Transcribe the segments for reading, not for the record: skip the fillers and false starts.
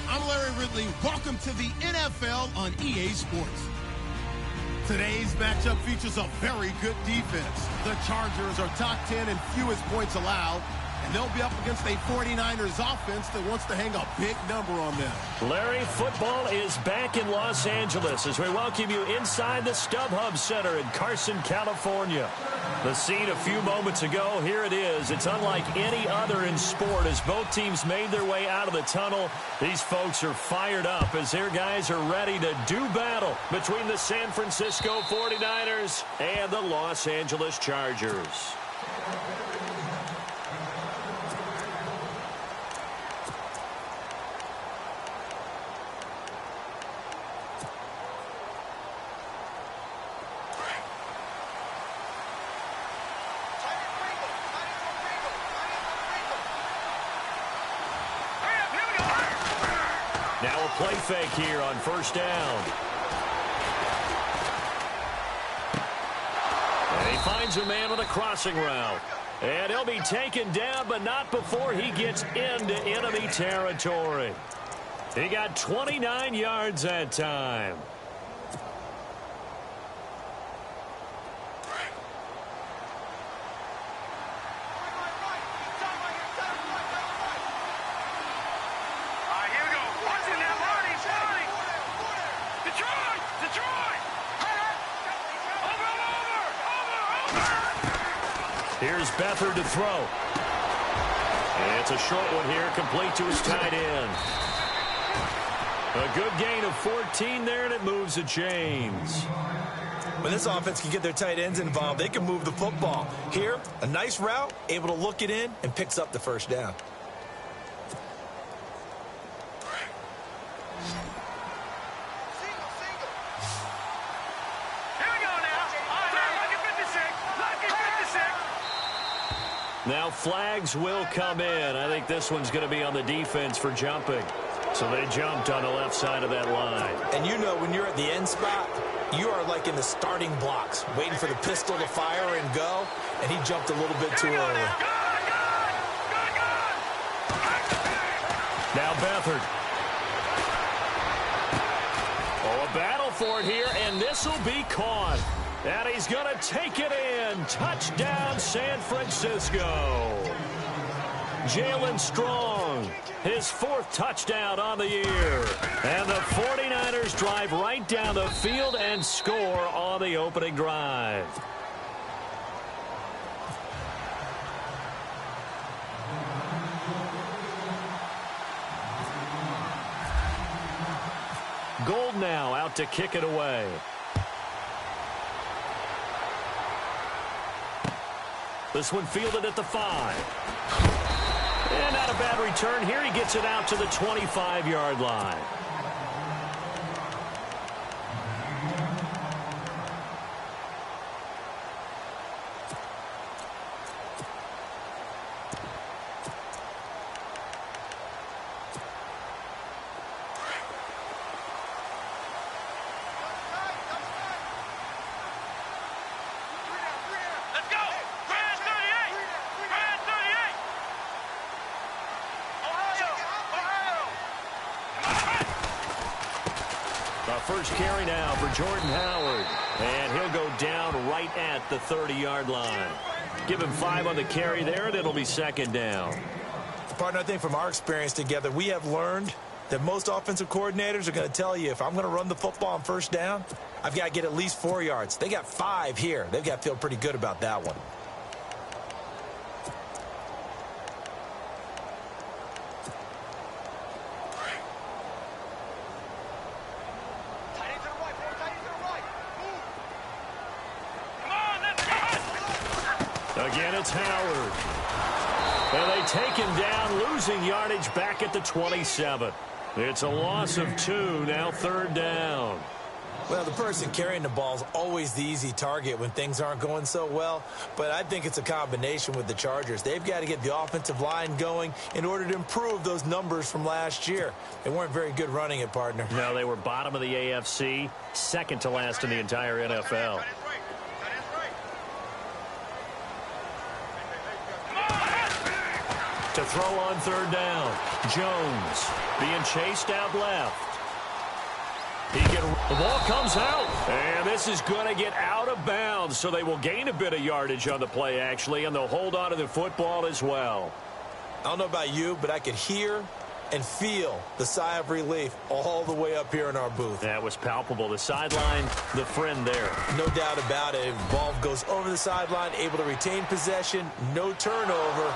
I'm Larry Ridley. Welcome to the NFL on EA Sports. Today's matchup features a very good defense. The Chargers are top 10 in fewest points allowed, and they'll be up against a 49ers offense that wants to hang a big number on them. Larry, football is back in Los Angeles as we welcome you inside the StubHub Center in Carson, California. The scene a few moments ago, here it is. It's unlike any other in sport as both teams made their way out of the tunnel. These folks are fired up as their guys are ready to do battle between the San Francisco 49ers and the Los Angeles Chargers. Now a play fake here on first down. And he finds a man with a crossing route. And he'll be taken down, but not before he gets into enemy territory. He got 29 yards that time. Here's Beathard to throw. And it's a short one here, complete to his tight end. A good gain of 14 there, and it moves the chains. When this offense can get their tight ends involved, they can move the football. Here, a nice route, able to look it in, and picks up the first down. Now flags will come in. I think this one's going to be on the defense for jumping. So they jumped on the left side of that line. And you know when you're at the end spot, you are like in the starting blocks, waiting for the pistol to fire and go, and he jumped a little bit too early. Now Beathard. Oh, a battle for it here, and this will be caught. And he's going to take it in. Touchdown, San Francisco. Jalen Strong, his fourth touchdown on the year. And the 49ers drive right down the field and score on the opening drive. Gold now out to kick it away. This one fielded at the 5. And not a bad return here. He gets it out to the 25-yard line. First carry now for Jordan Howard. And he'll go down right at the 30-yard line. Give him 5 on the carry there, and it'll be second down. Partner, I think from our experience together, we have learned that most offensive coordinators are going to tell you, if I'm going to run the football on first down, I've got to get at least 4 yards. They got 5 here. They've got to feel pretty good about that one. Again, it's Howard. And they take him down, losing yardage back at the 27. It's a loss of 2, now third down. Well, the person carrying the ball is always the easy target when things aren't going so well, but I think it's a combination with the Chargers. They've got to get the offensive line going in order to improve those numbers from last year. They weren't very good running it, partner. No, they were bottom of the AFC, second to last in the entire NFL. To throw on third down. Jones being chased out left. The ball comes out, and this is going to get out of bounds, so they will gain a bit of yardage on the play, actually, and they'll hold on to the football as well. I don't know about you, but I could hear and feel the sigh of relief all the way up here in our booth. That was palpable. The sideline, the friend there. No doubt about it. If the ball goes over the sideline, able to retain possession, no turnover.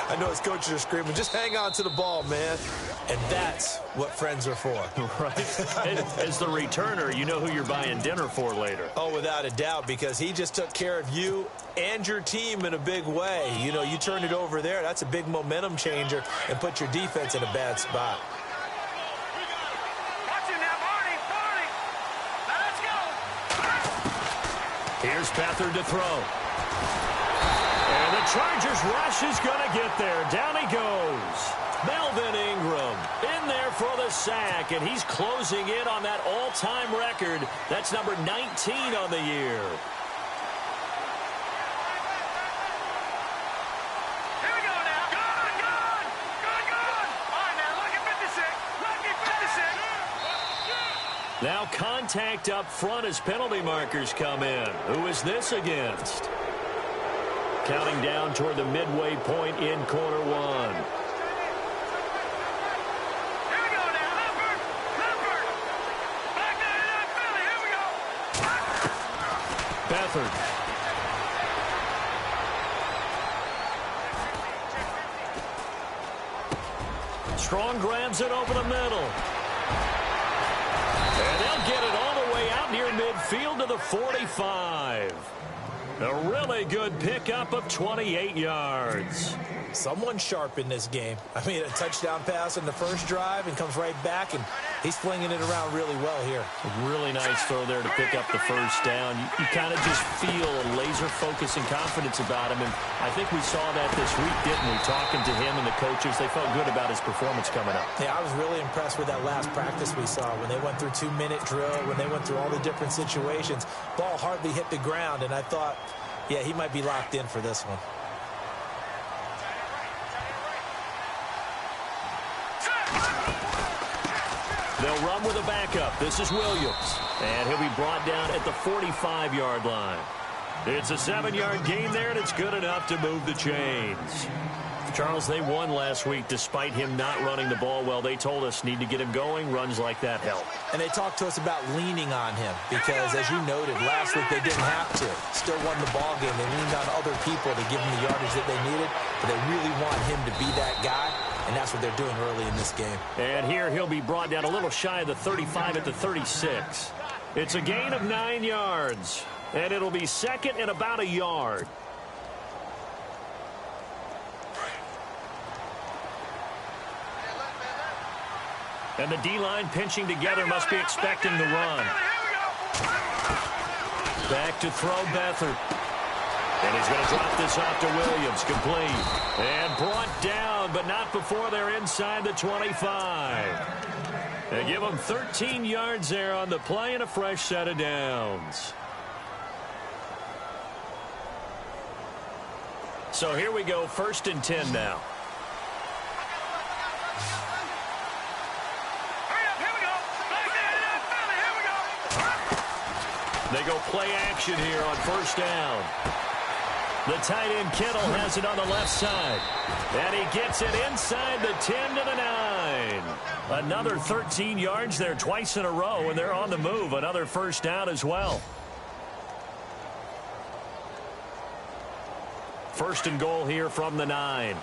I know his coaches are screaming, just hang on to the ball, man. And that's what friends are for. Right. As the returner, you know who you're buying dinner for later. Oh, without a doubt, because he just took care of you and your team in a big way. You know, you turned it over there. That's a big momentum changer and put your defense in a bad spot. Here's Beathard to throw. And the Chargers rush is going to get there. Down he goes. Melvin Ingram in there for the sack, and he's closing in on that all-time record. That's number 19 on the year. Here we go now. Good. All right, now, lucky 56. Lucky 56. Now contact up front as penalty markers come in. Who is this against? Counting down toward the midway point in quarter one. Beathard. Strong grabs it over the middle. And they'll get it all the way out near midfield to the 45. A really good pickup of 28 yards. Someone sharp in this game. I mean, a touchdown pass in the first drive and comes right back, and he's flinging it around really well here. A really nice throw there to pick up the first down. You kind of just feel a laser focus and confidence about him, and I think we saw that this week, didn't we? Talking to him and the coaches, they felt good about his performance coming up. Yeah, I was really impressed with that last practice we saw when they went through 2-minute drill, when they went through all the different situations. Ball hardly hit the ground, and I thought, yeah, he might be locked in for this one. They'll run with a backup. This is Williams. And he'll be brought down at the 45-yard line. It's a 7-yard gain there, and it's good enough to move the chains. Charles, they won last week despite him not running the ball well. They told us need to get him going. Runs like that help. And they talked to us about leaning on him because, as you noted, last week they didn't have to. Still won the ball game. They leaned on other people to give them the yardage that they needed, but they really want him to be that guy, and that's what they're doing early in this game. And here he'll be brought down a little shy of the 35 at the 36. It's a gain of 9 yards, and it'll be second and about a yard. And the D-line pinching together must be expecting the run. Back to throw Beathard. And he's going to drop this off to Williams. Complete. And brought down, but not before they're inside the 25. They give them 13 yards there on the play and a fresh set of downs. So here we go, 1st and 10 now. They go play action here on 1st down. The tight end Kittle has it on the left side. And he gets it inside the 10 to the 9. Another 13 yards there twice in a row, and they're on the move. Another 1st down as well. 1st and goal here from the 9.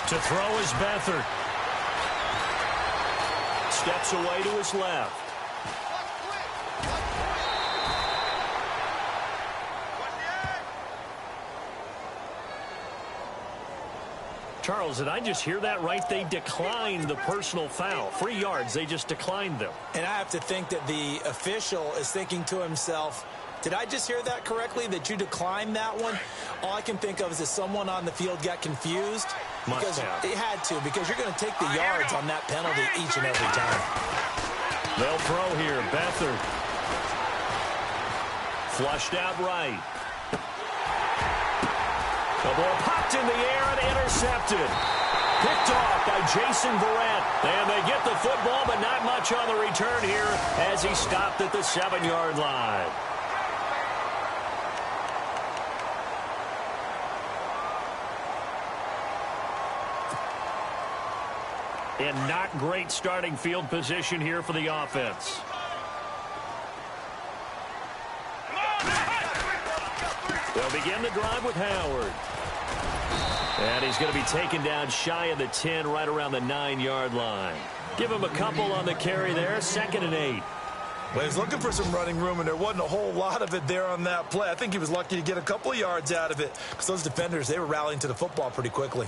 To throw is Beathard. Steps away to his left. Charles, did I just hear that right? They declined the personal foul. 3 yards, they just declined them. And I have to think that the official is thinking to himself, Did I just hear that correctly, that you declined that one? All I can think of is that someone on the field got confused. Must have. It had to, because you're going to take the yards on that penalty each and every time. They'll throw here. Beathard. Flushed out right. The ball popped in the air and intercepted. Picked off by Jason Verrett. And they get the football, but not much on the return here as he stopped at the 7-yard line. And not great starting field position here for the offense. They'll begin the drive with Howard. And he's going to be taken down shy of the 10, right around the 9-yard line. Give him a couple on the carry there, 2nd and 8. Well, he was looking for some running room, and there wasn't a whole lot of it there on that play. I think he was lucky to get a couple of yards out of it, because those defenders, they were rallying to the football pretty quickly.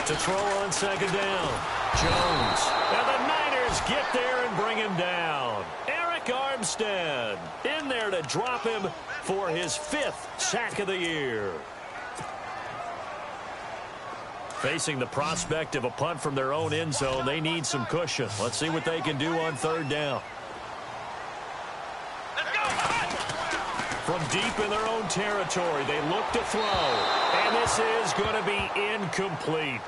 To throw on 2nd down. Jones. And the Niners get there and bring him down. Eric Armstead in there to drop him for his 5th sack of the year. Facing the prospect of a punt from their own end zone, they need some cushion. Let's see what they can do on 3rd down. From deep in their own territory, they look to throw. And this is going to be incomplete.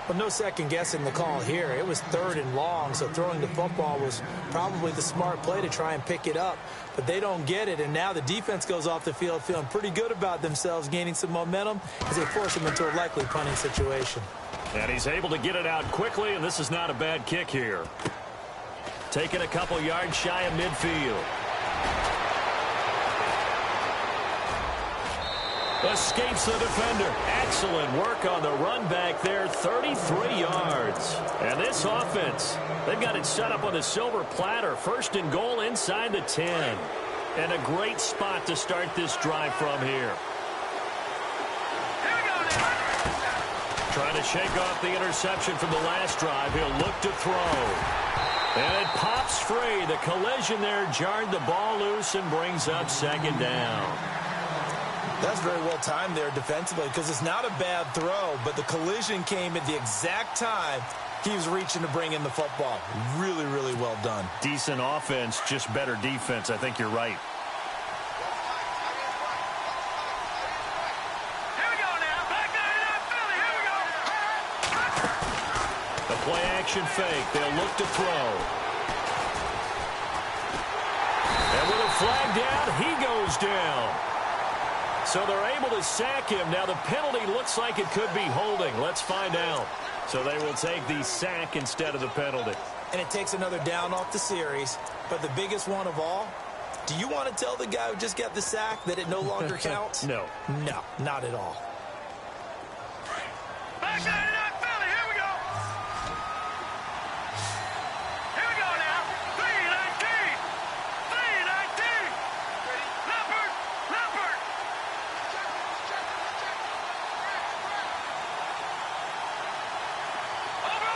Well, no second guessing the call here. It was 3rd and long, so throwing the football was probably the smart play to try and pick it up. But they don't get it, and now the defense goes off the field feeling pretty good about themselves, gaining some momentum as they force them into a likely punting situation. And he's able to get it out quickly, and this is not a bad kick here. Taking a couple yards shy of midfield. Escapes the defender. Excellent work on the run back there. 33 yards. And this offense, they've got it set up on a silver platter. 1st and goal inside the 10. And a great spot to start this drive from here. Trying to shake off the interception from the last drive. He'll look to throw. And it pops free. The collision there jarred the ball loose and brings up 2nd down. That's very well timed there defensively, because it's not a bad throw, but the collision came at the exact time he was reaching to bring in the football. Really, really well done. Decent offense, just better defense. I think you're right. Here we go now. Back there in Philly. Here we go. The play action fake. They'll look to throw. And with a flag down, he goes down. So they're able to sack him. Now the penalty looks like it could be holding. Let's find out. So they will take the sack instead of the penalty. And it takes another down off the series. But the biggest one of all, do you want to tell the guy who just got the sack that it no longer counts? No. No, not at all. Back there in Philly. Here we go. Here we go now. 3-19. 3-19. Leopard. Leopard. Over.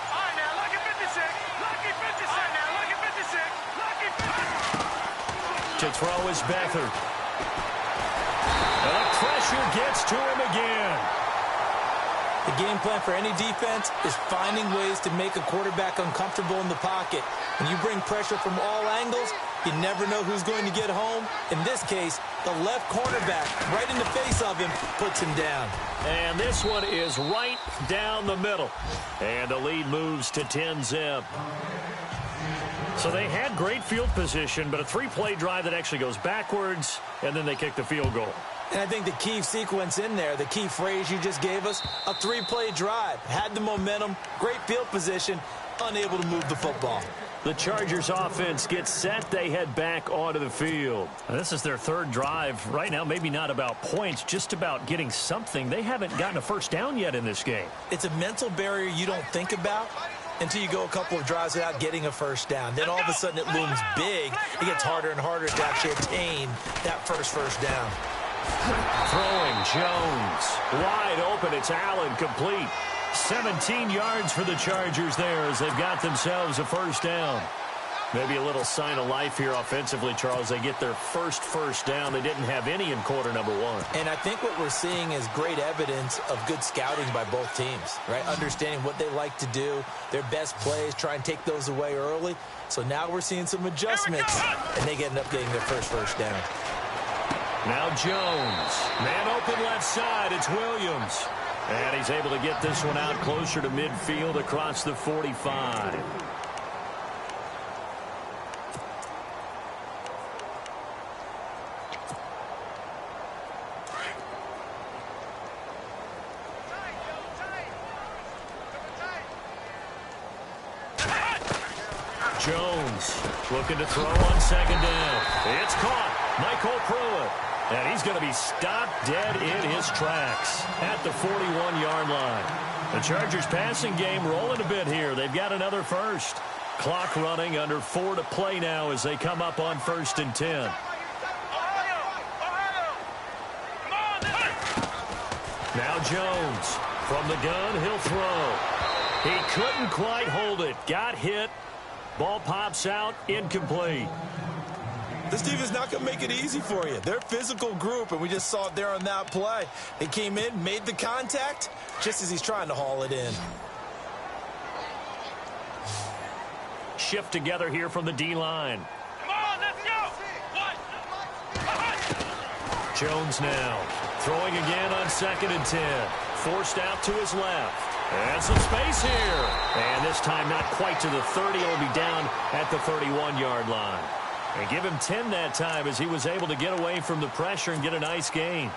All right, now, lucky 56. Lucky 56. All right, now, lucky 56. Lucky 56. To throw is Beathard. And the pressure gets to him again. The game plan for any defense is finding ways to make a quarterback uncomfortable in the pocket. When you bring pressure from all angles, you never know who's going to get home. In this case, the left cornerback, right in the face of him, puts him down. And this one is right down the middle. And the lead moves to 10-zip. So they had great field position, but a 3-play drive that actually goes backwards, and then they kick the field goal. And I think the key sequence in there, the key phrase you just gave us, a 3-play drive. Had the momentum, great field position, unable to move the football. The Chargers offense gets set. They head back onto the field. This is their third drive. Right now, maybe not about points, just about getting something. They haven't gotten a first down yet in this game. It's a mental barrier you don't think about until you go a couple of drives without getting a first down. Then all of a sudden it looms big. It gets harder and harder to actually attain that first down. Throwing Jones. Wide open. It's Allen, complete. 17 yards for the Chargers there as they've got themselves a first down. Maybe a little sign of life here offensively, Charles. They get their first down. They didn't have any in quarter number one. And I think what we're seeing is great evidence of good scouting by both teams, right? Understanding what they like to do, their best plays, try and take those away early. So now we're seeing some adjustments, and they end up getting their first down. Now Jones. Man open left side. It's Williams. And he's able to get this one out closer to midfield across the 45. Jones looking to throw on second down. It's caught. Michael Pruitt. And he's going to be stopped dead in his tracks at the 41-yard line. The Chargers passing game rolling a bit here. They've got another first. Clock running, under 4 to play now as they come up on 1st and 10. Now Jones from the gun. He'll throw. He couldn't quite hold it. Got hit. Ball pops out. Incomplete. This team is not going to make it easy for you. They're a physical group, and we just saw it there on that play. They came in, made the contact, just as he's trying to haul it in. Shift together here from the D-line. Come on, let's go! Jones now throwing again on 2nd and 10. Forced out to his left. And some space here. And this time not quite to the 30. He'll be down at the 31-yard line. And give him 10 that time as he was able to get away from the pressure and get a nice gain.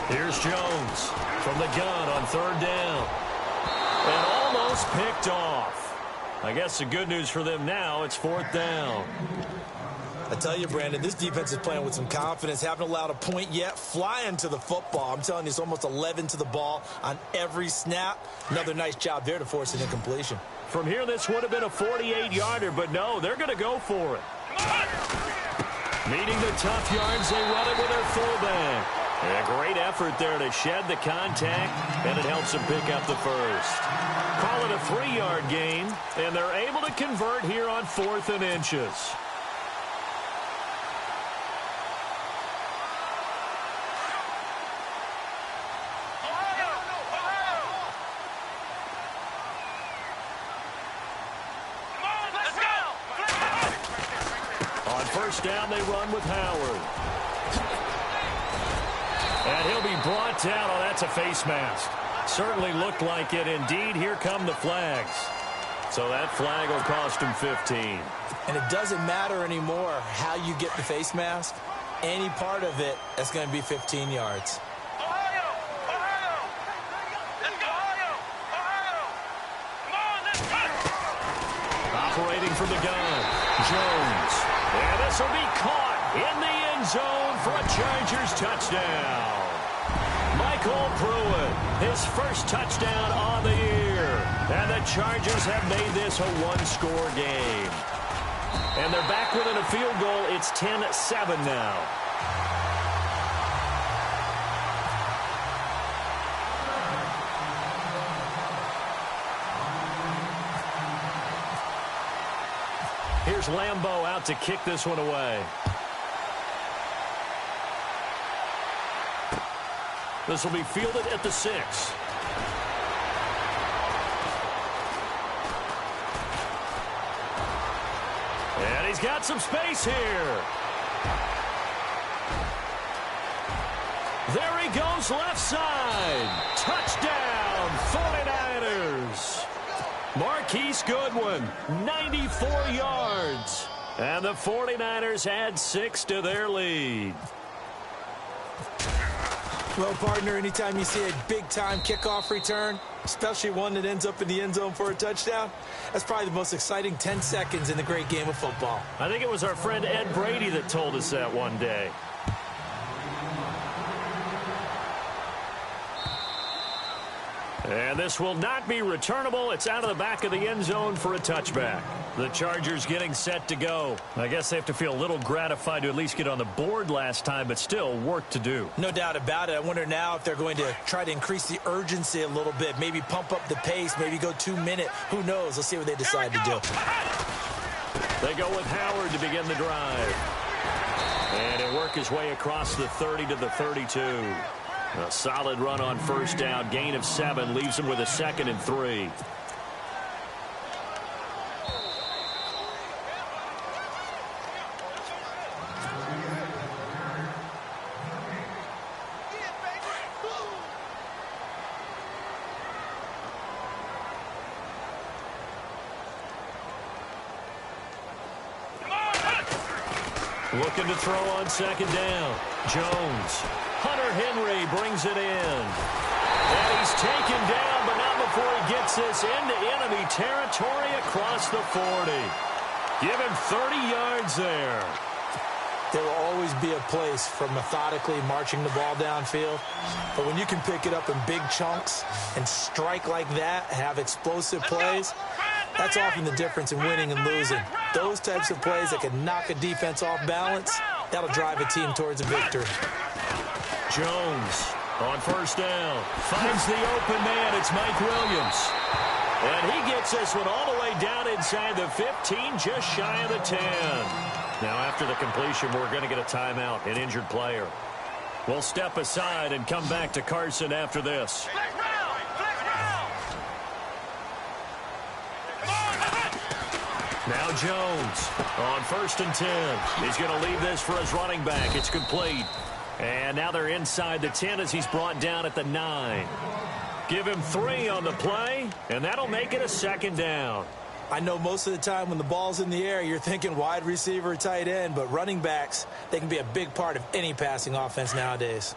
Here's Jones from the gun on 3rd down. And almost picked off. I guess the good news for them now, it's 4th down. I tell you, Brandon, this defense is playing with some confidence. Haven't allowed a point yet. Flying to the football. I'm telling you, it's almost 11 to the ball on every snap. Another nice job there to force an incompletion. From here, this would have been a 48-yarder, but no, they're going to go for it. Meeting the tough yards, they run it with their fullback. A great effort there to shed the contact, and it helps them pick up the first. Call it a 3-yard gain, and they're able to convert here on 4th and inches. Down they run with Howard. And he'll be brought down. Oh, that's a face mask. Certainly looked like it. Indeed, here come the flags. So that flag will cost him 15. And it doesn't matter anymore how you get the face mask. Any part of it, that's going to be 15 yards. Operating from the gun, Jones. And this will be caught in the end zone for a Chargers touchdown. Michael Pruitt, his first touchdown on the year. And the Chargers have made this a one-score game. And they're back within a field goal. It's 10-7 now. Here's Lambeau out to kick this one away. This will be fielded at the 6. And he's got some space here. There he goes left side. Touchdown, 49ers. Marquise Goodwin, 94 yards. And the 49ers add 6 to their lead. Well, partner, anytime you see a big-time kickoff return, especially one that ends up in the end zone for a touchdown, that's probably the most exciting 10 seconds in the great game of football. I think it was our friend Ed Brady that told us that one day. And this will not be returnable. It's out of the back of the end zone for a touchback. The Chargers getting set to go. I guess they have to feel a little gratified to at least get on the board last time, but still work to do. No doubt about it. I wonder now if they're going to try to increase the urgency a little bit, maybe pump up the pace, maybe go 2-minute. Who knows? Let's see what they decide to do. They go with Howard to begin the drive. And he'll work his way across the 30 to the 32. A solid run on first down. Gain of 7 leaves him with a 2nd and 3. Looking to throw on 2nd down. Jones. Hunter Henry brings it in. And he's taken down, but not before he gets this into enemy territory across the 40. Give him 30 yards there. There will always be a place for methodically marching the ball downfield. But when you can pick it up in big chunks and strike like that, have explosive plays, that's often the difference in winning and losing. Those types of plays that can knock a defense off balance, that'll drive a team towards a victory. Jones on first down. Finds the open man. It's Mike Williams. And he gets this one all the way down inside the 15, just shy of the 10. Now, after the completion, we're going to get a timeout, an injured player. We'll step aside and come back to Carson after this. Now Jones on 1st and 10. He's going to leave this for his running back. It's complete. And now they're inside the 10 as he's brought down at the 9. Give him 3 on the play, and that'll make it a 2nd down. I know most of the time when the ball's in the air, you're thinking wide receiver, tight end, but running backs, they can be a big part of any passing offense nowadays.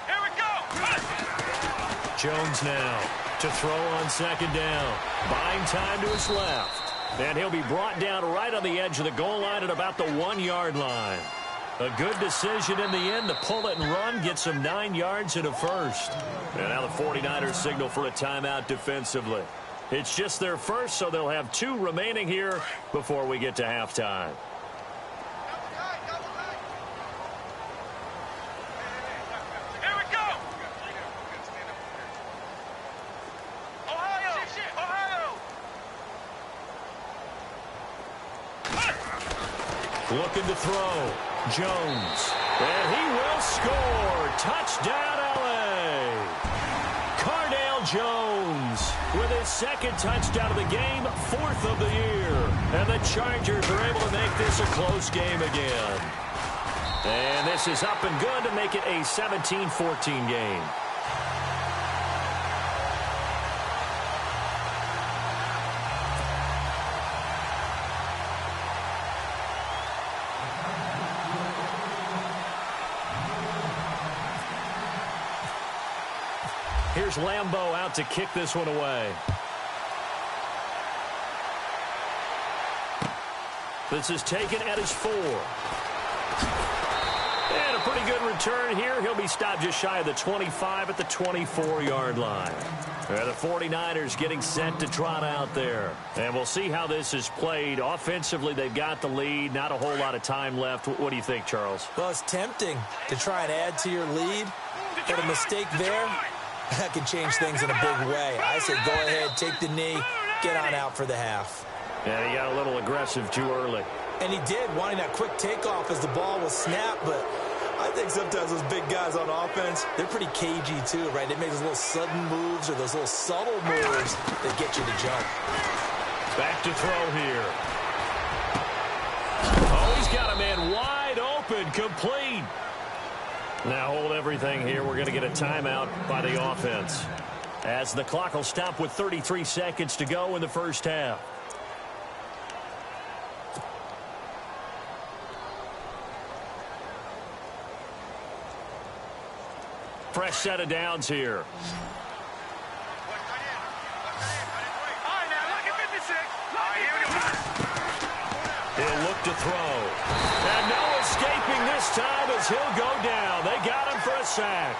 Here we go. Jones now to throw on 2nd down. Buying time to his left. And he'll be brought down right on the edge of the goal line at about the 1-yard line. A good decision in the end to pull it and run, gets him 9 yards and a first. And now the 49ers signal for a timeout defensively. It's just their first, so they'll have 2 remaining here before we get to halftime. Here we go. Ohio. Looking to throw. Jones. And he will score. Touchdown, L.A. Cardale Jones with his 2nd touchdown of the game, 4th of the year. And the Chargers are able to make this a close game again. And this is up and good to make it a 17-14 game. Here's Lambeau out to kick this one away. This is taken at his 4. And a pretty good return here. He'll be stopped just shy of the 25 at the 24-yard line. The 49ers getting set to trot out there. And we'll see how this is played. Offensively, they've got the lead. Not a whole lot of time left. What do you think, Charles? Well, it's tempting to try and add to your lead, but a mistake there, that can change things in a big way. I say go ahead, take the knee, get on out for the half. Yeah, he got a little aggressive too early. And he did, wanting that quick takeoff as the ball was snapped, but I think sometimes those big guys on offense, they're pretty cagey too, right? They make those little sudden moves or those little subtle moves that get you to jump. Back to throw here. Oh, he's got a man wide open, complete. Now hold everything here. We're going to get a timeout by the offense. as the clock will stop with 33 seconds to go in the first half. Fresh set of downs here. All right, now, look at 56. Here we go. He'll look to throw. And no escaping this time as he'll go down. They got him for a sack.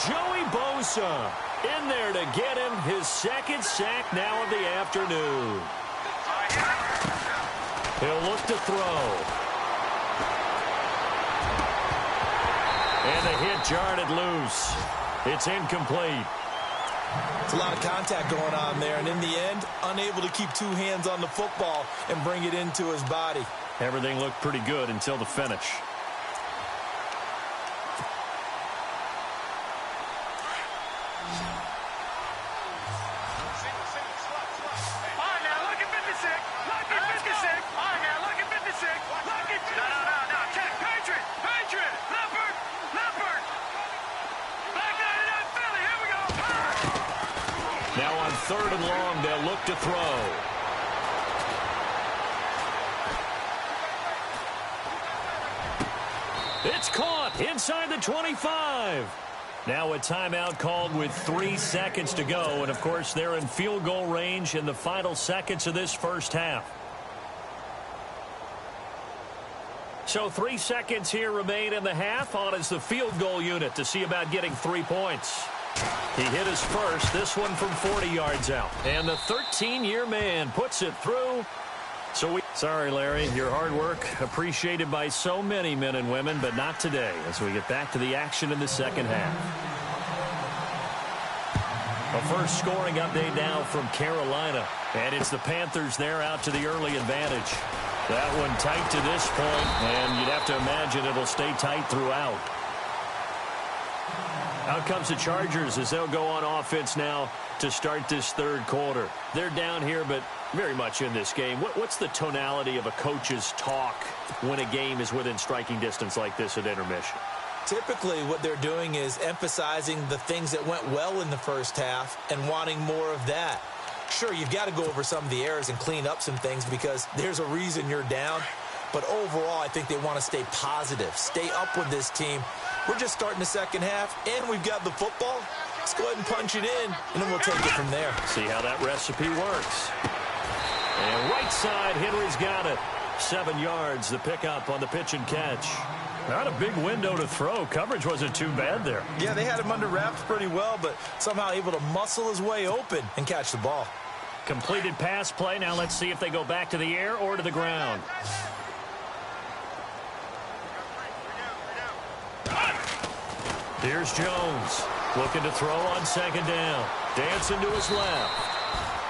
Joey Bosa in there to get him his second sack now of the afternoon. He'll look to throw. And the hit jarred it loose. It's incomplete. It's a lot of contact going on there, and in the end, unable to keep two hands on the football and bring it into his body. Everything looked pretty good until the finish. Now on 3rd and long, they'll look to throw. It's caught inside the 25. Now a timeout called with 3 seconds to go. And, of course, they're in field goal range in the final seconds of this first half. So 3 seconds here remain in the half. On is the field goal unit to see about getting 3 points. He hit his first, this one from 40 yards out. And the 13-year man puts it through. Sorry, Larry, your hard work appreciated by so many men and women, but not today as we get back to the action in the second half. A first scoring update now from Carolina. And it's the Panthers there out to the early advantage. That one tight to this point, and you'd have to imagine it'll stay tight throughout. Out comes the Chargers as they'll go on offense now to start this third quarter. They're down here, but very much in this game. What's the tonality of a coach's talk when a game is within striking distance like this at intermission? Typically, what they're doing is emphasizing the things that went well in the first half and wanting more of that. Sure, you've got to go over some of the errors and clean up some things because there's a reason you're down. But overall, I think they want to stay positive, stay up with this team. We're just starting the second half, and we've got the football. Let's go ahead and punch it in, and then we'll take it from there. See how that recipe works. And right side, Henry's got it. 7 yards, the pickup on the pitch and catch. Not a big window to throw. Coverage wasn't too bad there. Yeah, they had him under wraps pretty well, but somehow able to muscle his way open and catch the ball. Completed pass play. Now let's see if they go back to the air or to the ground. Here's Jones, looking to throw on second down. Dancing to his left.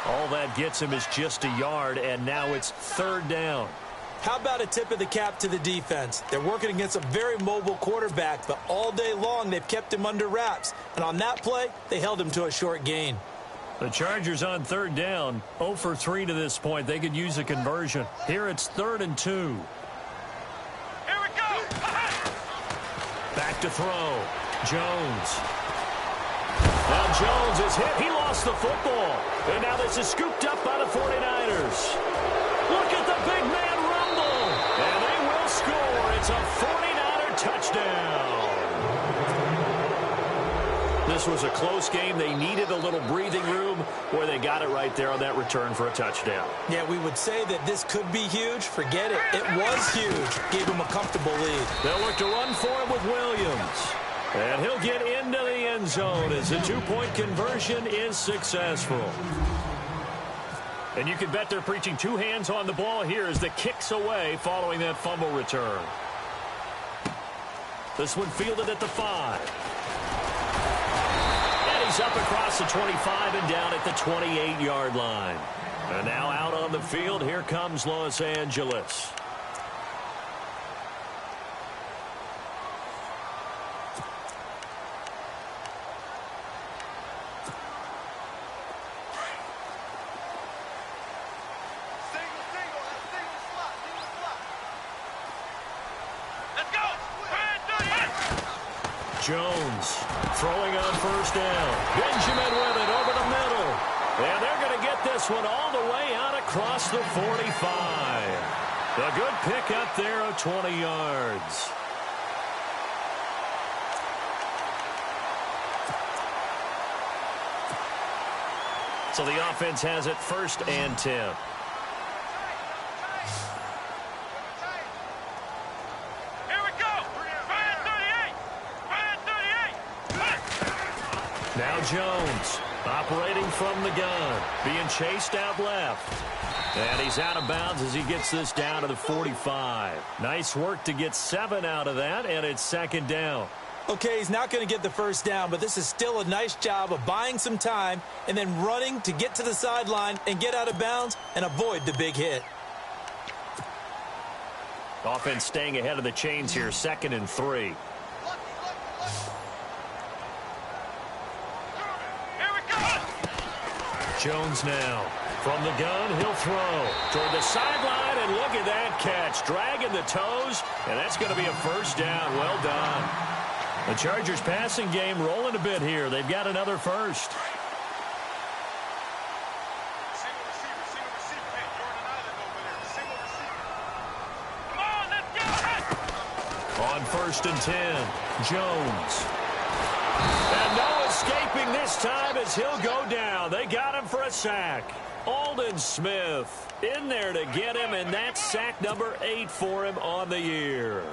All that gets him is just a yard, and now it's 3rd down. How about a tip of the cap to the defense? They're working against a very mobile quarterback, but all day long they've kept him under wraps. And on that play, they held him to a short gain. The Chargers on 3rd down, 0 for 3 to this point. They could use a conversion. Here it's 3rd and 2. Here we go. Back to throw. Jones. Now Jones is hit. He lost the football. And now this is scooped up by the 49ers. Look at the big man rumble. And they will score. It's a 49er touchdown. This was a close game. They needed a little breathing room where they got it right there on that return for a touchdown. Yeah, we would say that this could be huge. Forget it. It was huge. Gave him a comfortable lead. They'll look to run for him with Williams. And he'll get into the end zone as the 2-point conversion is successful. And you can bet they're preaching 2 hands on the ball here as the kick's away following that fumble return. This one fielded at the 5. And he's up across the 25 and down at the 28-yard line. And now out on the field, here comes Los Angeles. Jones throwing on first down. Benjamin with it over the middle. And they're going to get this one all the way out across the 45. A good pickup there of 20 yards. So the offense has it 1st and 10. Now Jones operating from the gun, being chased out left. And he's out of bounds as he gets this down to the 45. Nice work to get 7 out of that, and it's 2nd down. Okay, he's not going to get the first down, but this is still a nice job of buying some time and then running to get to the sideline and get out of bounds and avoid the big hit. Offense staying ahead of the chains here, 2nd and 3. Jones now from the gun. He'll throw toward the sideline, and look at that catch. Dragging the toes, and that's going to be a 1st down. Well done. The Chargers passing game rolling a bit here. They've got another 1st. On 1st and 10, Jones. And no escaping this time as he'll go down. They got him for a sack. Aldon Smith in there to get him, and that's sack number 8 for him on the year.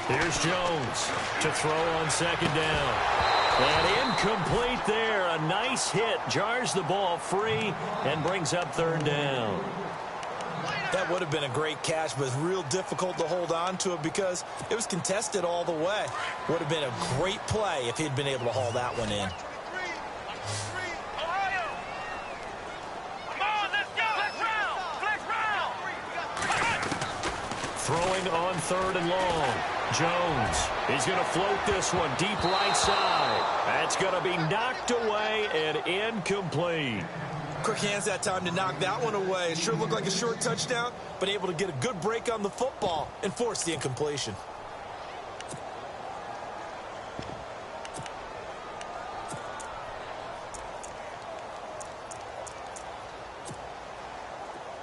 Here's Jones to throw on 2nd down. And incomplete there. A nice hit. Jars the ball free and brings up 3rd down. That would have been a great catch, but it's real difficult to hold on to it because it was contested all the way. Would have been a great play if he'd been able to haul that one in. Throwing on 3rd and long. Jones, he's going to float this one deep right side. That's going to be knocked away and incomplete. Quick hands that time to knock that one away. It sure looked like a short touchdown, but able to get a good break on the football and force the incompletion.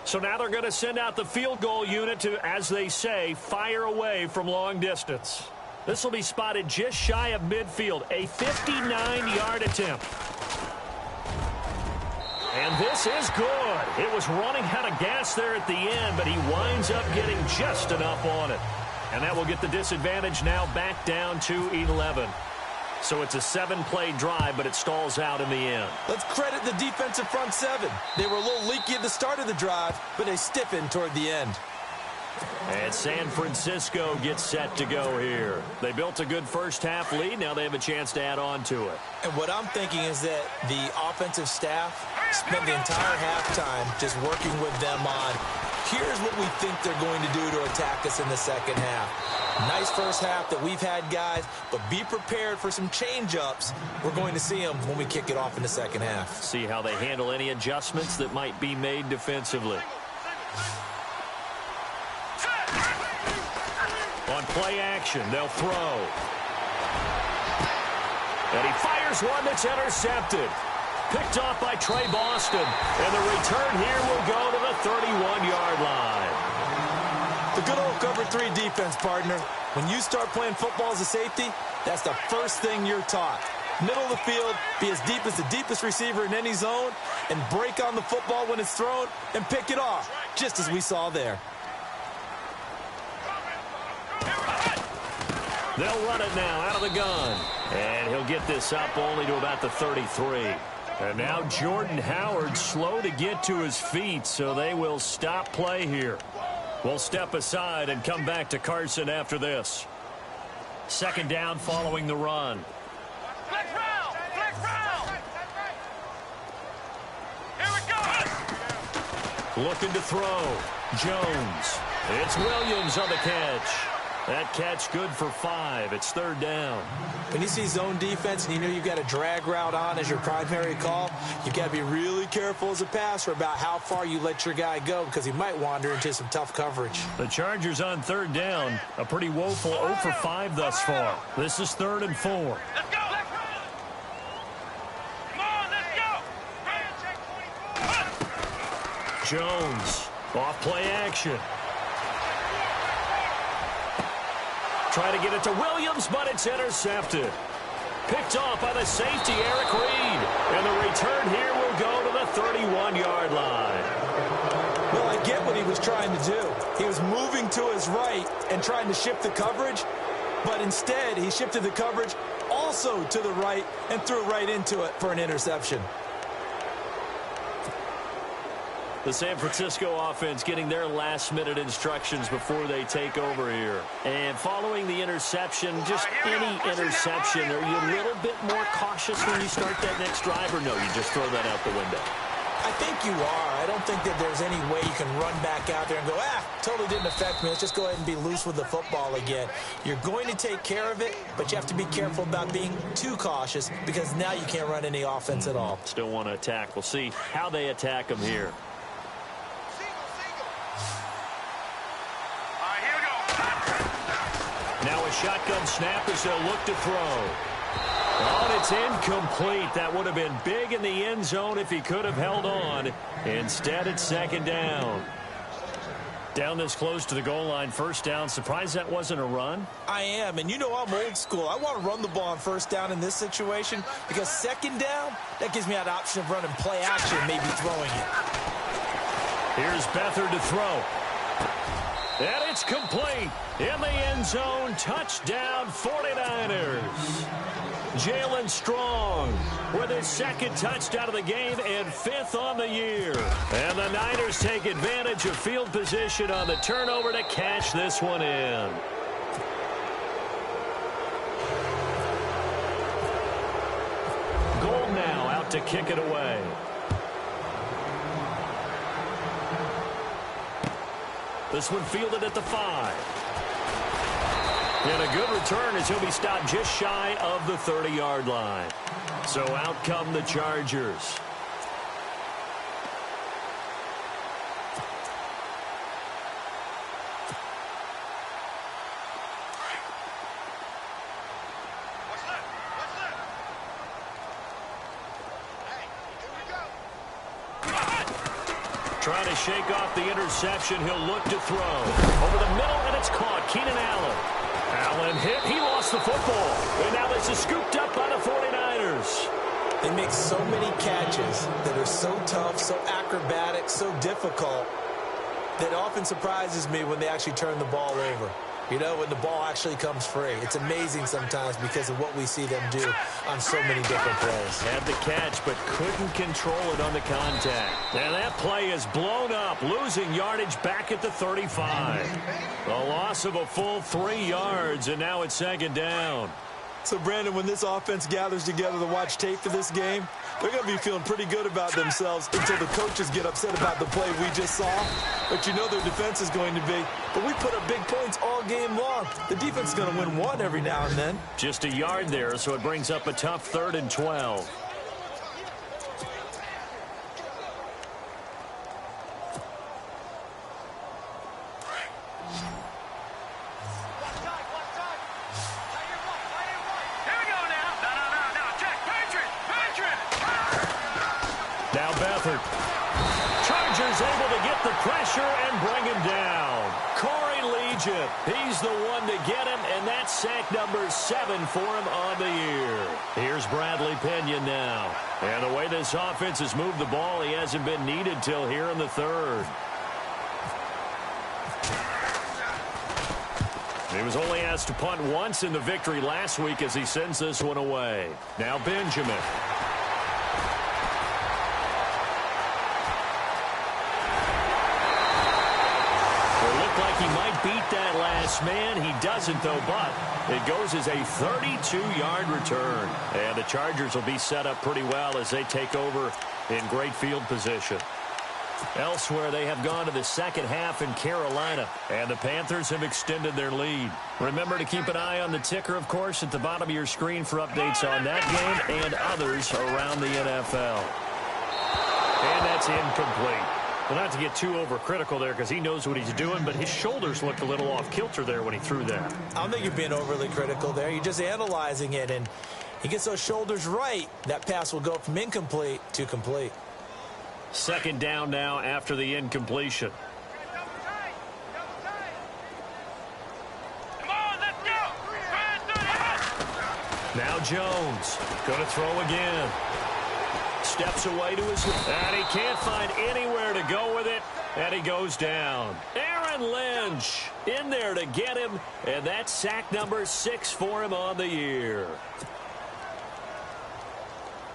So now they're going to send out the field goal unit to, as they say, fire away from long distance. This will be spotted just shy of midfield, a 59-yard attempt. And this is good. It was running out of gas there at the end, but he winds up getting just enough on it. And that will get the disadvantage now back down to 11. So it's a 7-play drive, but it stalls out in the end. Let's credit the defensive front 7. They were a little leaky at the start of the drive, but they stiffened toward the end. And San Francisco gets set to go here. They built a good first-half lead. Now they have a chance to add on to it. And what I'm thinking is that the offensive staff spent the entire halftime just working with them on, here's what we think they're going to do to attack us in the second half. Nice first half that we've had, guys, but be prepared for some change-ups. We're going to see them when we kick it off in the second half. See how they handle any adjustments that might be made defensively. On play action, they'll throw. And he fires one that's intercepted. Picked off by Trey Boston. And the return here will go to the 31-yard line. The good old cover 3 defense, partner. When you start playing football as a safety, that's the first thing you're taught. Middle of the field, be as deep as the deepest receiver in any zone, and break on the football when it's thrown and pick it off, just as we saw there. They'll run it now out of the gun. And he'll get this up only to about the 33. And now Jordan Howard slow to get to his feet, so they will stop play here. We'll step aside and come back to Carson after this. 2nd down following the run. Flex round! Flex round! Here we go! Looking to throw. Jones. It's Williams on the catch. That catch good for 5. It's 3rd down. When you see zone defense and you know you've got a drag route on as your primary call, you've got to be really careful as a passer about how far you let your guy go because he might wander into some tough coverage. The Chargers on 3rd down. A pretty woeful 0 for 5 thus far. This is 3rd and 4. Let's go. Come on, let's go. Jones, off play action. Try to get it to Williams, but it's intercepted. Picked off by the safety, Eric Reed. And the return here will go to the 31-yard line. Well, I get what he was trying to do. He was moving to his right and trying to shift the coverage, but instead he shifted the coverage also to the right and threw right into it for an interception. The San Francisco offense getting their last-minute instructions before they take over here. And following the interception, just any interception, are you a little bit more cautious when you start that next drive, or no, you just throw that out the window? I think you are. I don't think that there's any way you can run back out there and go, totally didn't affect me. Let's just go ahead and be loose with the football again. You're going to take care of it, but you have to be careful about being too cautious because now you can't run any offense at all. Still want to attack. We'll see how they attack them here. Now a shotgun snap as they'll look to throw. Oh, and it's incomplete. That would have been big in the end zone if he could have held on. Instead, it's 2nd down. Down this close to the goal line, 1st down. Surprised that wasn't a run? I am, and you know I'm old school. I want to run the ball on 1st down in this situation because 2nd down, that gives me that option of running play action, maybe throwing it. Here's Beathard to throw. And it's complete. In the end zone, touchdown 49ers. Jalen Strong with his 2nd touchdown of the game and 5th on the year. And the Niners take advantage of field position on the turnover to cash this one in. Gold now out to kick it away. This one fielded at the 5. And a good return as he'll be stopped just shy of the 30-yard line. So out come the Chargers. Trying to shake off the interception. He'll look to throw. Over the middle, and it's caught. Keenan Allen. Allen hit. He lost the football. And now this is scooped up by the 49ers. They make so many catches that are so tough, so acrobatic, so difficult that often surprises me when they actually turn the ball over. You know, when the ball actually comes free. It's amazing sometimes because of what we see them do on so many different plays. Had the catch, but couldn't control it on the contact. And that play is blown up, losing yardage back at the 35. A loss of a full 3 yards, and now it's 2nd down. So, Brandon, when this offense gathers together to watch tape for this game, they're going to be feeling pretty good about themselves until the coaches get upset about the play we just saw. But you know their defense is going to be, but we put up big points all game long. The defense is going to win one every now and then. Just a yard there, so it brings up a tough 3rd and 12. Now Beathard. Chargers able to get the pressure and bring him down. Corey Legion, he's the one to get him, and that's sack number 7 for him on the year. Here's Bradley Pinion now. And the way this offense has moved the ball, he hasn't been needed till here in the 3rd. He was only asked to punt once in the victory last week as he sends this one away. Now Benjamin. Like he might beat that last man. He doesn't, though, but it goes as a 32-yard return. And the Chargers will be set up pretty well as they take over in great field position. Elsewhere, they have gone to the second half in Carolina, and the Panthers have extended their lead. Remember to keep an eye on the ticker, of course, at the bottom of your screen for updates on that game and others around the NFL. And that's incomplete. Well, not to get too overcritical there because he knows what he's doing, but his shoulders looked a little off kilter there when he threw that. I don't think you're being overly critical there. You're just analyzing it, and he gets those shoulders right. That pass will go from incomplete to complete. Second down now after the incompletion. Come on, let's go. Now Jones going to throw again. Steps away to his left, and he can't find anywhere to go with it, and he goes down. Aaron Lynch in there to get him, and that's sack number 6 for him on the year.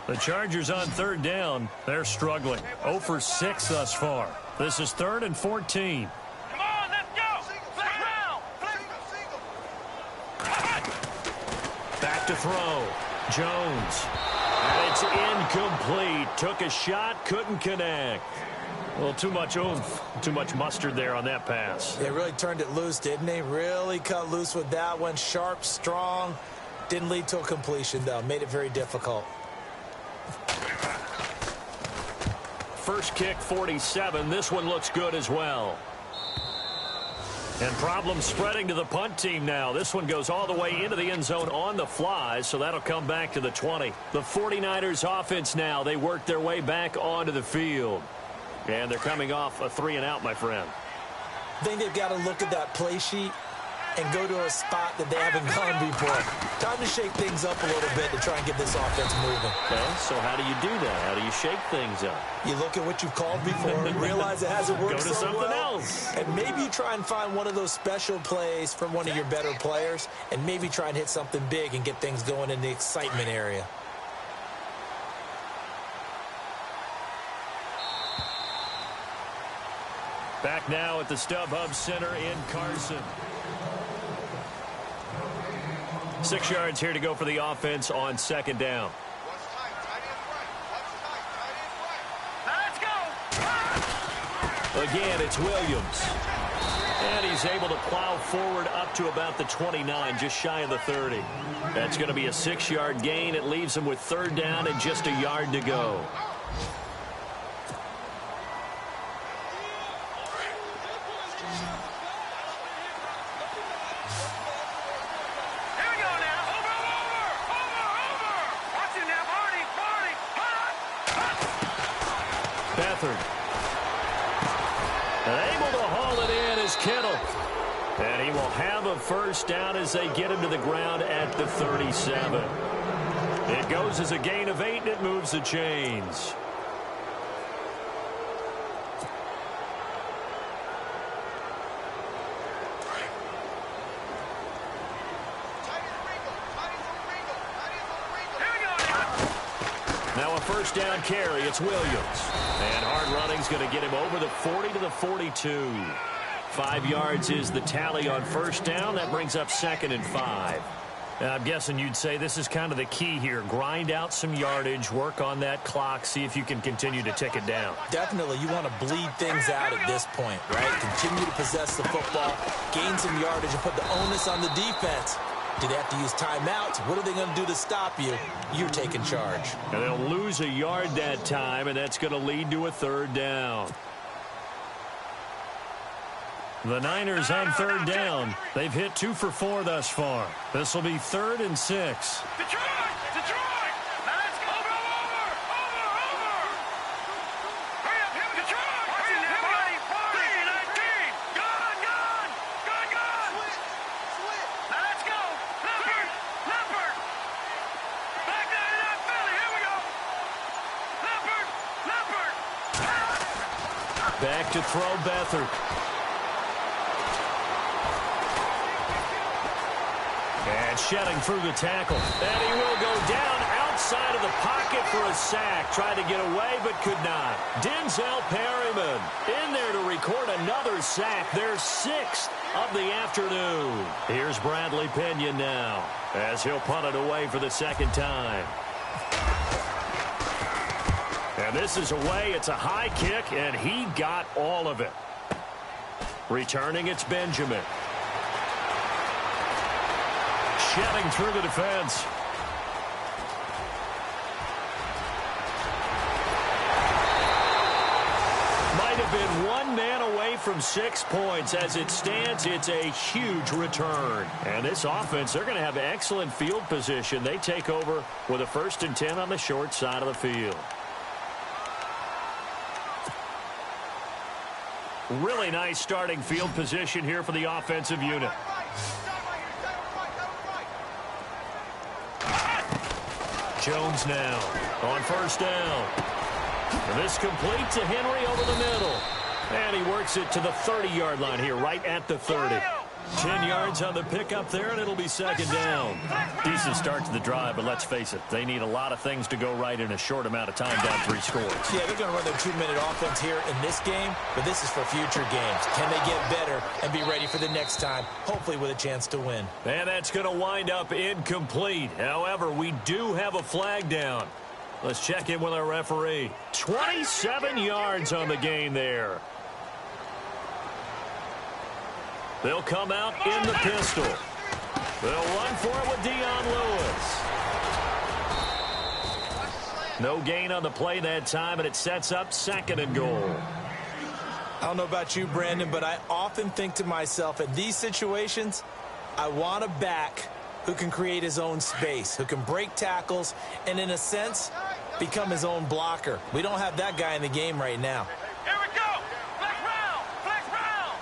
The Chargers on third down, they're struggling. 0 for 6 thus far. This is 3rd and 14. Come on, let's go. Flip round. Back to throw. Jones. And it's incomplete. Took a shot, couldn't connect. Well, too much oomph, too much mustard there on that pass. They really turned it loose, didn't they? Really cut loose with that one. Sharp, strong. Didn't lead to a completion, though. Made it very difficult. First kick, 47. This one looks good as well. And problems spreading to the punt team now. This one goes all the way into the end zone on the fly, so that'll come back to the 20. The 49ers offense now, they work their way back onto the field. And they're coming off a 3-and-out, my friend. I think they've got to look at that play sheet and go to a spot that they haven't gone before. Time to shake things up a little bit to try and get this offense moving. Okay, so how do you do that? How do you shake things up? You look at what you've called before, realize it hasn't worked Go to so something well, else. and maybe you try and find one of those special plays from one of your better players, and maybe try and hit something big and get things going in the excitement area. Back now at the StubHub Center in Carson. 6 yards here to go for the offense on second down. Let's go. Again, it's Williams. And he's able to plow forward up to about the 29, just shy of the 30. That's going to be a 6-yard gain. It leaves him with third down and just a yard to go. And able to haul it in is Kittle. And he will have a first down as they get him to the ground at the 37. It goes as a gain of 8, and it moves the chains. Now a first down carry. It's Williams. And hard running's going to get him over the 40 to the 42. 5 yards is the tally on first down. That brings up 2nd and 5. I'm guessing you'd say this is kind of the key here. Grind out some yardage, work on that clock, see if you can continue to tick it down. Definitely. You want to bleed things out at this point, right? Continue to possess the football, gain some yardage, and put the onus on the defense. Do they have to use timeouts? What are they going to do to stop you? You're taking charge. And they'll lose a yard that time, and that's going to lead to a third down. The Niners on third down. They've hit 2 for 4 thus far. This will be 3rd and 6. Detroit! Detroit! Now let's go! Over! Hurry up, him, Detroit! Hurry up, 19! Gone! Now let's go! Leopard! Back down to that Philly, here we go! Leopard! Back to throw Beathard. And shedding through the tackle. And he will go down outside of the pocket for a sack. Tried to get away, but could not. Denzel Perryman in there to record another sack. Their 6th of the afternoon. Here's Bradley Pinion now as he'll punt it away for the second time. And And this is away. It's a high kick, and he got all of it. Returning, it's Benjamin. Shedding through the defense. Might have been one man away from 6 points. As it stands, it's a huge return. And this offense, they're going to have excellent field position. They take over with a 1st and 10 on the short side of the field. Really nice starting field position here for the offensive unit. Jones now on 1st down. And this complete to Henry over the middle. And he works it to the 30-yard line here, right at the 30. 10 yards on the pickup there, and it'll be 2nd down. Decent start to the drive, but let's face it, they need a lot of things to go right in a short amount of time, down 3 scores. Yeah, they're going to run their 2-minute offense here in this game, but this is for future games. Can they get better and be ready for the next time, hopefully with a chance to win? And that's going to wind up incomplete. However, we do have a flag down. Let's check in with our referee. 27 yards on the gain there. They'll come out in the pistol. They'll run for it with Dion Lewis. No gain on the play that time, and it sets up 2nd and goal. I don't know about you, Brandon, but I often think to myself, in these situations, I want a back who can create his own space, who can break tackles, and in a sense, become his own blocker. We don't have that guy in the game right now. Here we go. Flex round. Flex round.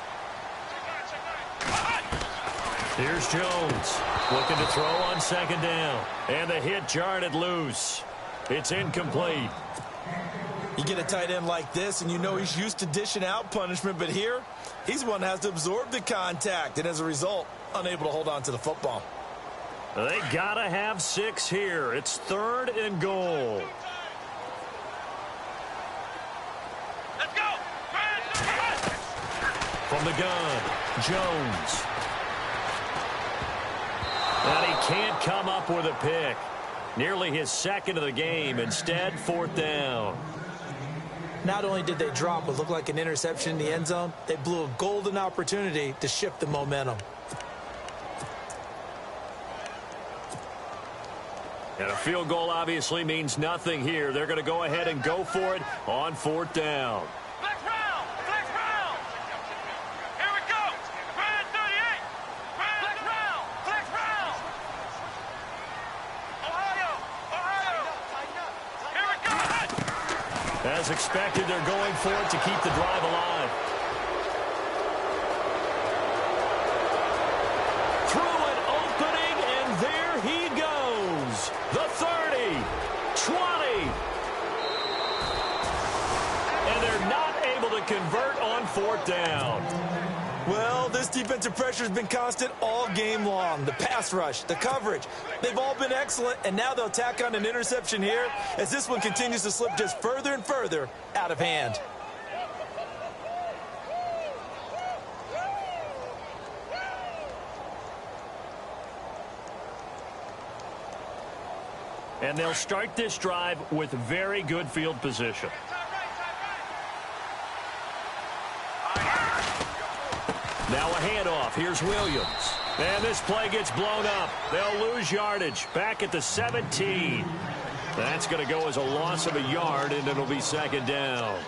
Here's Jones looking to throw on 2nd down. And the hit jarred it loose. It's incomplete. You get a tight end like this, and you know he's used to dishing out punishment, but here, he's one that has to absorb the contact, and as a result, unable to hold on to the football. They gotta have 6 here. It's 3rd and goal. Let's go. From the gun, Jones. And he can't come up with a pick. Nearly his 2nd of the game. Instead, 4th down. Not only did they drop what looked like an interception in the end zone, they blew a golden opportunity to shift the momentum. And a field goal obviously means nothing here. They're going to go ahead and go for it on 4th down. Flex round. Flex round. Here we go. Brand 38. Flex round. Flex round. Ohio. Ohio. Here we go. As expected, they're going for it to keep the drive alive. Through an opening, and there he goes. The 30, 20. And they're not able to convert on 4th down. Well, this defensive pressure has been constant all game long. The pass rush, the coverage, they've all been excellent, and now they'll tack on an interception here as this one continues to slip just further and further out of hand. And they'll start this drive with very good field position. Now a handoff. Here's Williams. And this play gets blown up. They'll lose yardage. Back at the 17. That's going to go as a loss of a yard, and it'll be 2nd down.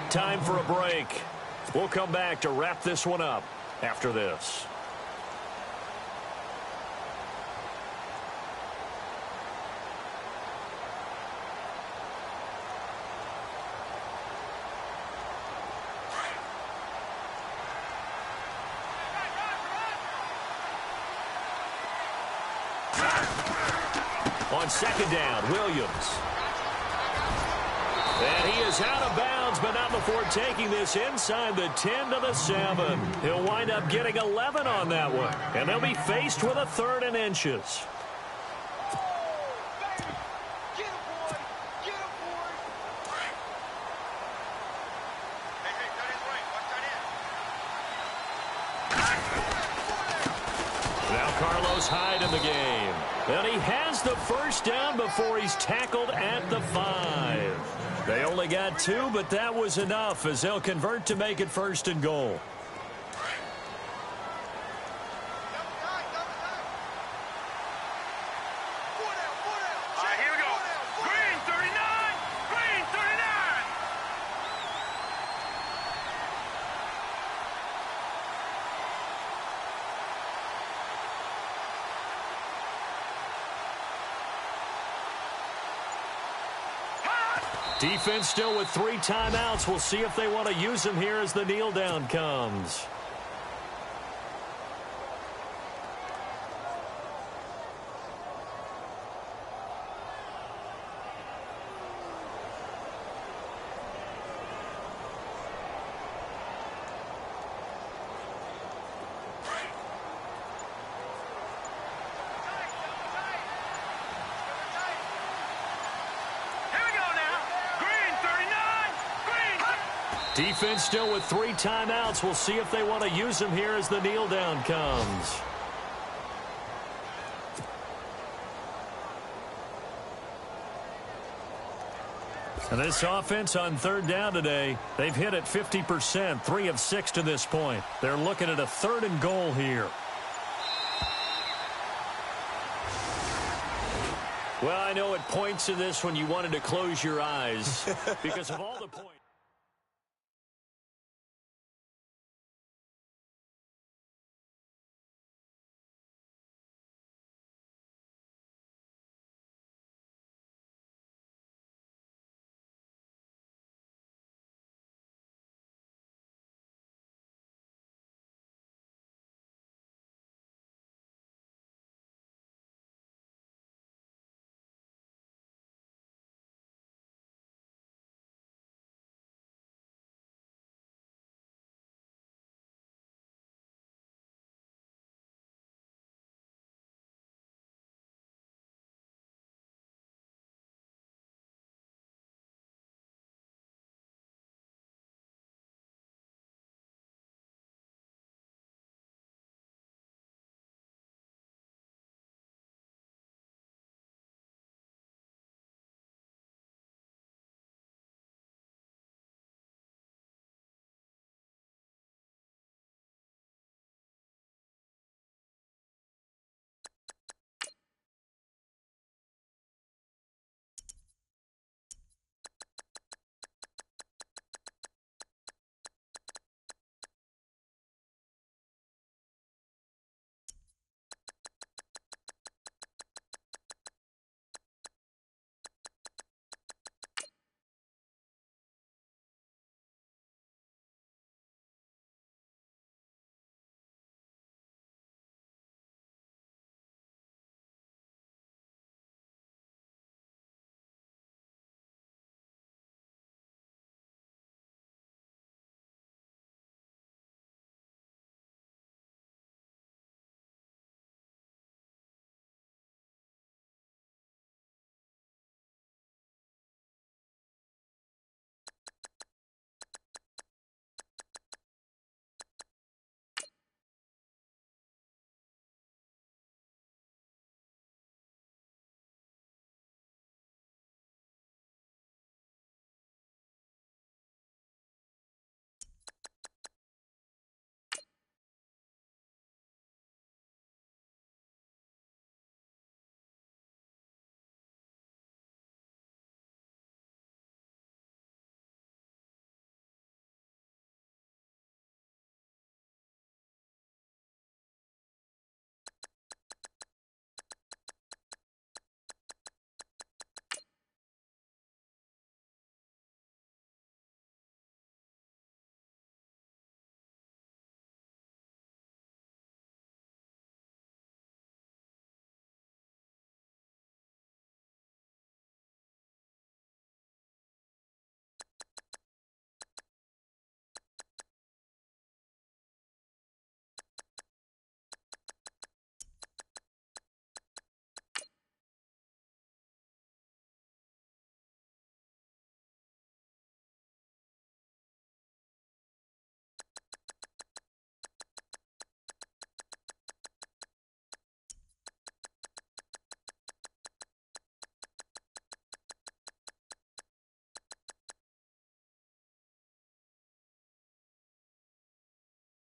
Time for a break. We'll come back to wrap this one up after this. On 2nd down, Williams. And he is out of bounds, but not before taking this inside the 10 to the 7. He'll wind up getting 11 on that one. And they'll be faced with a 3rd and inches. Chargers hide in the game. And he has the first down before he's tackled at the 5. They only got 2, but that was enough as they'll convert to make it 1st and goal. Defense still with 3 timeouts. We'll see if they want to use them here as the kneel down comes. Defense still with 3 timeouts. We'll see if they want to use them here as the kneel down comes. And this offense on 3rd down today, they've hit it 50%, 3 of 6 to this point. They're looking at a 3rd and goal here. Well, I know it points to this when you wanted to close your eyes because of all the points.